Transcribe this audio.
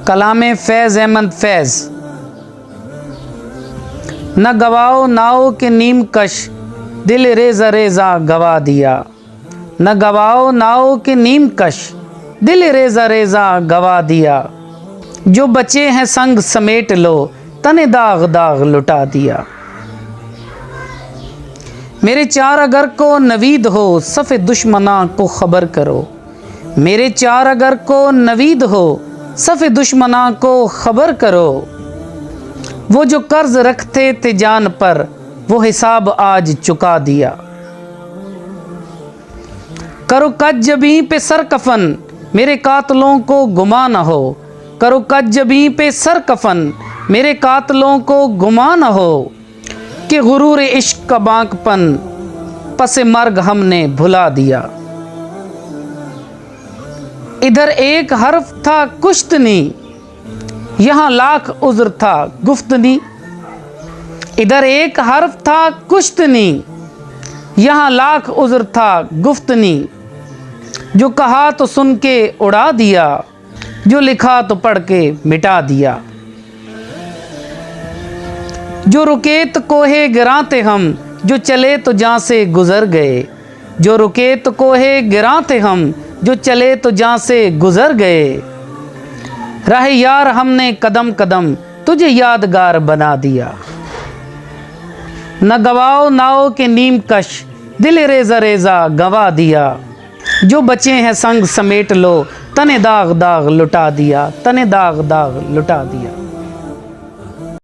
कलाम फैज़ अहमद फैज़। न गवाओ नाओ के नीम कश, दिल रेज़ा रेज़ा गवा दिया। न गवाओ नाओ के नीम कश, दिल रेज़ा रेज़ा गवा दिया। जो बचे हैं संग समेट लो, तने दाग दाग लुटा दिया। मेरे चार अगर को नवीद हो, सफ़े दुश्मना को खबर करो। मेरे चार अगर को नवीद हो, सफ़े दुश्मना को खबर करो। वो जो कर्ज रखते थे जान पर, वो हिसाब आज चुका दिया। करो कज्जबी पे सर कफन, मेरे कातलों को गुमा न हो। करो कज्जबी पे सर कफन, मेरे कातलों को गुमा न हो। कि गुरूर इश्क का बांकपन, पसे मर्ग हमने भुला दिया। इधर एक हर्फ था कुश्तनी, यहाँ लाख उज़्र था गुफ्तनी। इधर एक हर्फ था कुश्तनी, यहाँ लाख उज़्र था गुफ्तनी। जो कहा तो सुन के उड़ा दिया, जो लिखा तो पढ़ के मिटा दिया। जो रुके तो कोहे गिरां थे हम, जो चले तो जहाँ से गुज़र गए। जो रुके तो कोहे गिरां थे हम, जो चले तो जहाँ से गुज़र गए। राह यार हमने कदम कदम, तुझे यादगार बना दिया। न गवाओ नाओ के नीम कश, दिल रेज़ा रेज़ा गवा दिया। जो बचे हैं संग समेट लो, तने दाग दाग लुटा दिया। तने दाग दाग लुटा दिया।